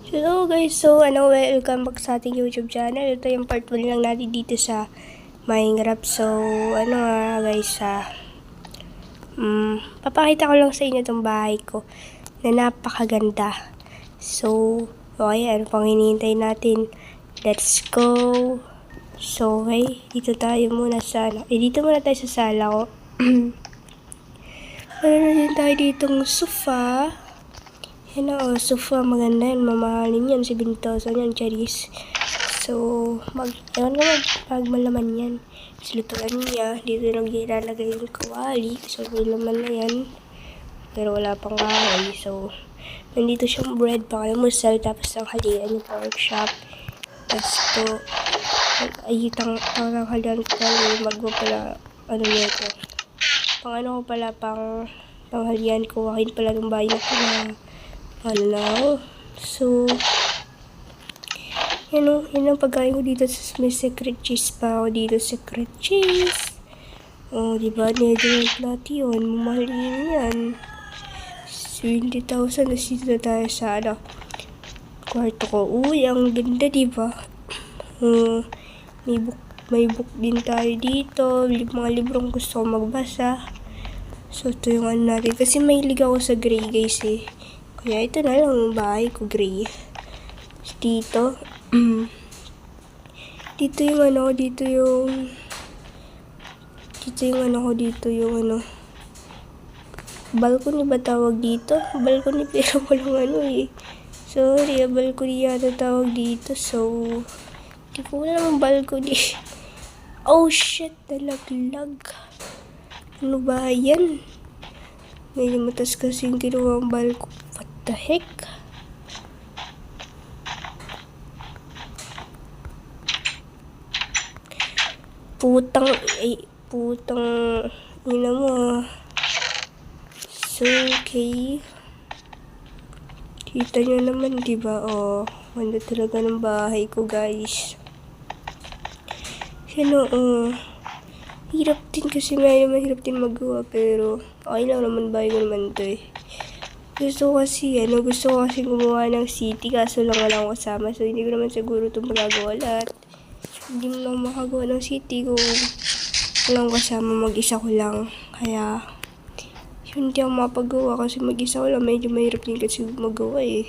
Hello guys, welcome back sa ating YouTube channel. Ito yung part 1 lang natin dito sa Minecraft. Guys, papakita ko lang sa inyo itong bahay ko na napakaganda. Okay, ano pang hinihintay natin? Let's go! Okay, dito tayo muna sa dito muna tayo sa sala ko. Meron din tayo ditong sofa. Sofa, maganda yan, mamahalin yan, 7,000 yan, charis. Pag malaman yan, silutuan niya, dito lang ilalagay yung kawali, may laman na yan, pero wala pang kahoy. Nandito siyang bread, pakamusal, tapos ang halian yung workshop, tapos tanghalian ko pala, panghalian ko, wakin pala ng bahay na yun ang pagkain ko dito. May secret cheese pa ako dito. Secret cheese. Diba? Netherite natin yun. Mamahalin yan. 20,000. Nasito na tayo sa kwarto ko. Uy, ang ganda, diba? May book din tayo dito. Mga librong gusto ko magbasa. Ito yung natin. Kasi mahilig ako sa gray, guys, eh. Kaya ito na lang yung bahay ko, gray. Dito yung balcony ba tawag dito? Balcony, pero walang sorry, balcony yata tawag dito. Hindi ko alam ang balcony. Oh shit, nalaglag. Ano ba yan? May matas kasing ginawa ang balcony. What the heck? Putang ina mo. Okay. Kita nyo naman, diba? Ganda talaga ng bahay ko, guys. Hirap din kasi mahirap din magawa, pero okay lang naman, bahay ko naman to eh. Gusto ko kasi gumawa ng city, kaso lang wala akong kasama, so hindi ko naman siguro ito magagawa lahat. Hindi mo lang makagawa ng city kung walang kasama, mag-isa ko lang. Kaya hindi ako mapagawa kasi mag-isa ko lang, medyo mahirap din kasi magawa eh.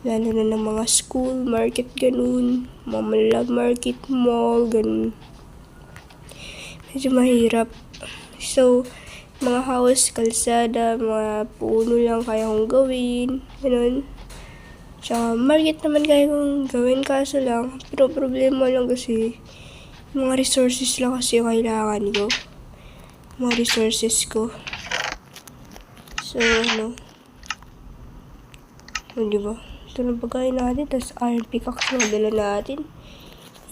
Lalo na ng mga school, market, ganun, mga market, mall, ganun. Medyo mahirap. Mga house, kalsada, mga puno lang kaya kong gawin. Ganun. Tsaka market naman kaya kong gawin, kaso lang. Pero problema lang kasi, mga resources lang kasi kailangan ko. Mga resources ko. Diba? Ito na pagkain natin, tapos iron pickaxe na dala natin.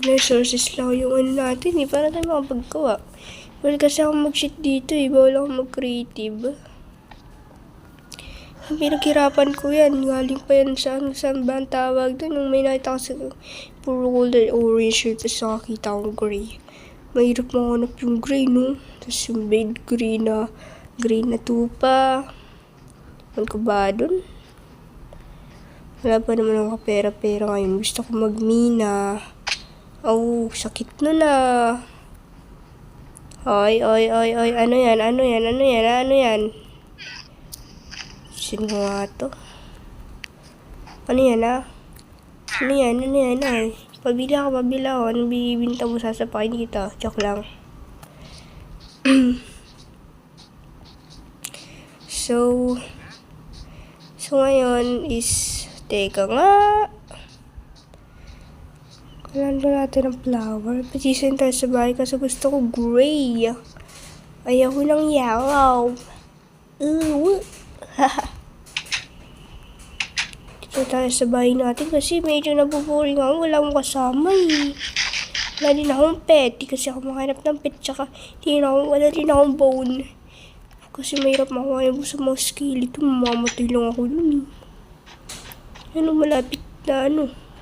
Resources lang yung natin eh, para tayo makapaggawa. Well, kasi ako mag-shit dito eh, bawal ako mag-creative. Pinaghirapan ko yan, galing pa yan saan ba ang tawag doon. Nung may nakita kasi puro color orange shirt, tapos nakakita akong gray. Mahirap mahanap yung gray, no? Tapos yung bed green na tupa. Ano ko ba doon? Wala pa naman ang kapera-pera ngayon. Gusto ko magmina. Sakit nun ah. Oy. Ano yan? Sino nga to? Ano yan ay? Pabila ako. Ano bibinta mo, sasapakin kita? Joke lang. So ngayon is, teka nga. Kailangan ko natin ng flower. Pasisin tayo sa bahay kasi gusto ko gray. Ayaw ko ng yellow. Dito tayo sa bahay natin kasi medyo nabuboring ako. Wala akong kasama eh. Wala din akong pet. Di kasi ako makahanap ng pet. Tsaka wala din akong bone. Kasi mahirap makuha yung sa mga skeleton. Mamamatay lang ako dun eh. Malapit na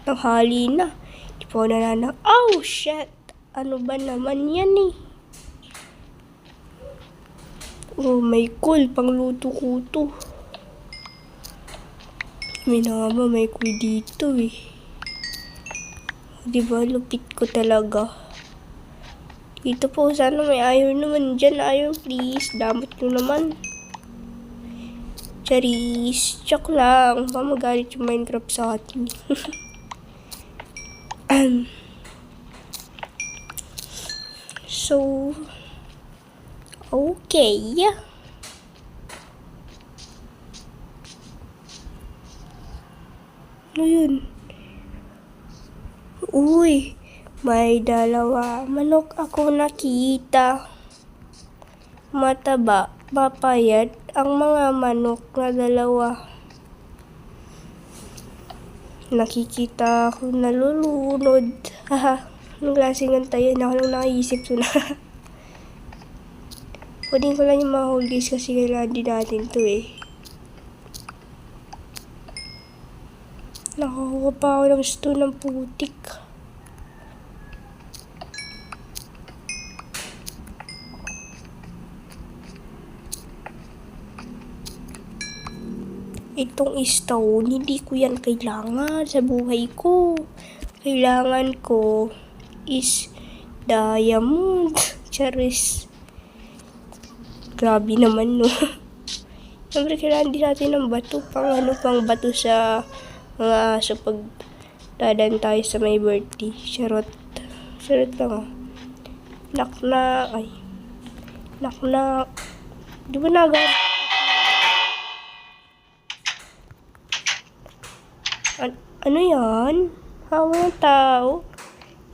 tanghali na. Di pa ako nananang. Oh shit! Ano ba naman yan eh? Oh my cool, pangluto ko to. Minama, may kuy dito eh. Diba, lupit ko talaga. Dito po, sana may iron naman dyan. Iron, please. Damot nyo naman. Charis. Chok lang. Baka magalit yung Minecraft sa atin. So, okay. Ano yun? Uy, may dalawa manok ako nakita. Mataba, mapayat ang mga manok na dalawa. Nakikita ako nalulunod. Haha, anong klaseng antayan ako nung nakaisip ko na. Pwede ko lang yung mga holies kasi kailangan din natin to eh. Nakakuha pa ako ng stone ng putik. Itong stone, hindi ko yan kailangan sa buhay ko. Kailangan ko is diamond. Charis. Grabe naman, no? Siyempre, kailangan din natin ng bato. Pang bato sa mga aso pag dadan tayo sa may birthday. Charot. Charot lang ah. Naknak. Ay. Naknak. Di ba nagan? Ano yan? Hawa ng tao?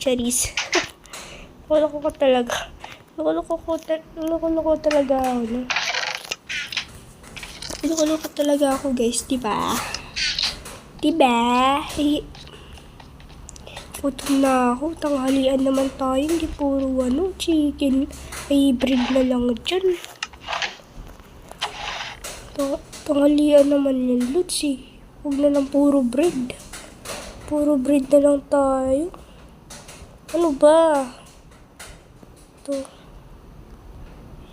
Charis. Loko ko talaga. Loko talaga ako, no? Loko talaga ako, guys. Diba? Diba? Gutom na ako. Tanghalian naman tayo. Hindi puro chicken. Ay, bread na lang dyan. Tanghalian naman yung lods eh. Huwag na lang puro bread. Puro bread na lang tayo. Ano ba? Ito.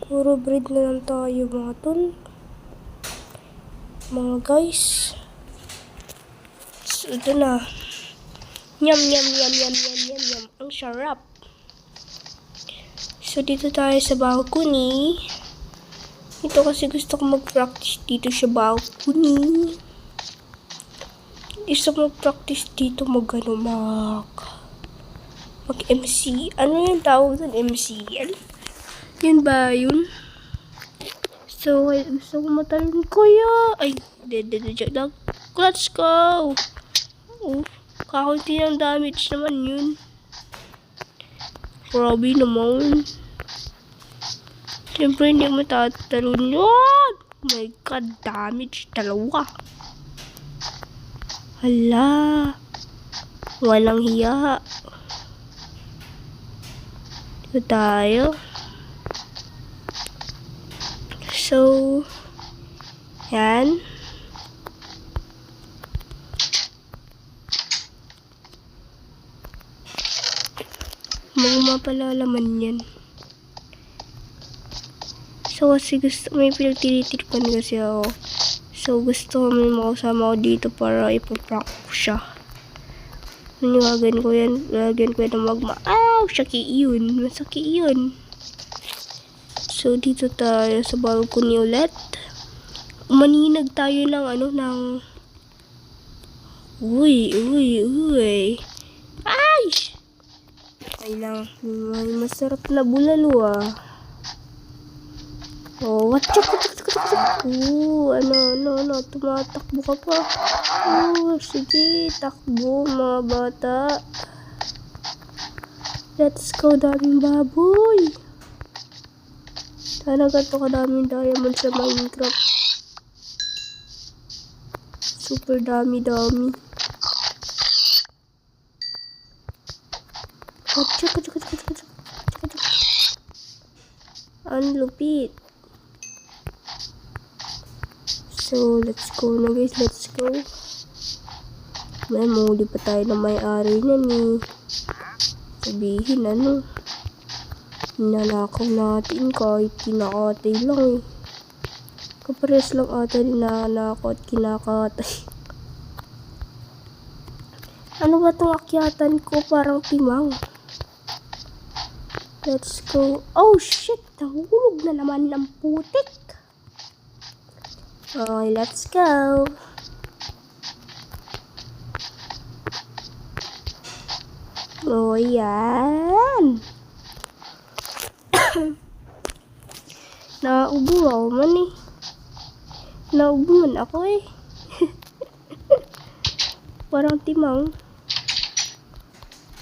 Puro bread na lang tayo mga tol. Mga guys. So, ito na. Yum. Ang sarap. So, dito tayo sa balcony. Ito kasi gusto ko mag-practice dito sa balcony. Gusto ko mag-practice dito mag-MC. Ano yung tawag doon? MCL? Yun ba yun? So, gusto ko matalon kuya. Ay, joke lang. Let's go! Oh, kakunti ng damage naman yun. Grabe naman. Siyempre, hindi mo matatalon yun. Oh my god, damage. Dalawa. Hala. Walang hiya. Ito tayo. So, yan. Mapalalaman yan. So, kasi may pinagtitiripan kasi ako. So, gusto ko may makasama ko dito para ipaprank ko siya. Naniwagan ko yan. Lagyan ko yan ng magma. Sakit yun. Masakit yun. So, dito tayo sa balcony ulit. Maninag tayo ng Uy. Ay! Ay lang. May masarap na bulalo ah. Oh, watchok. Ano, tumatakbo ka pa. Sige, takbo mga bata. Let's go, daming baboy. Sana ganito kadaming diamond sa Minecraft. Super dami. Watchok. Ang lupit. So, let's go na guys. Let's go. May muli pa tayo na may-ari niyan eh. Sabihin ano. Ninanakaw natin kahit kinakatay lang eh. Kapares lang ata ninanakaw at kinakatay. Ano ba tong akyatan ko? Parang timang. Let's go. Oh shit! Nahulog na naman ng putik. Okay, let's go. Oh, yan. Naubo ako man eh. Naubo man ako eh. Parang timang.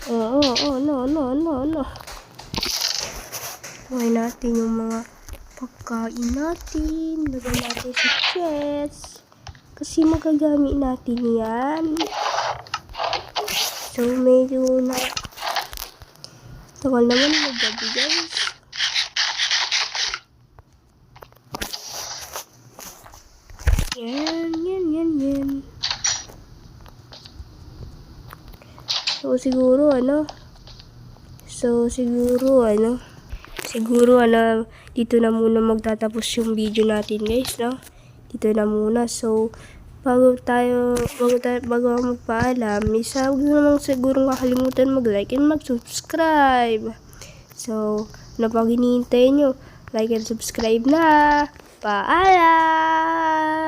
No. Buhay natin yung mga pagkain natin. Lagay natin sa chest. Kasi magagamit natin yan. So, medyo na tagal naman magabi guys. Yan. So, siguro dito na muna magtatapos yung video natin guys, no? Dito na muna. So, bago ako magpaalam, huwag nyo namang siguro kakalimutan mag-like and mag-subscribe. So, ano pang hinihintay nyo? Like and subscribe na! Paalam!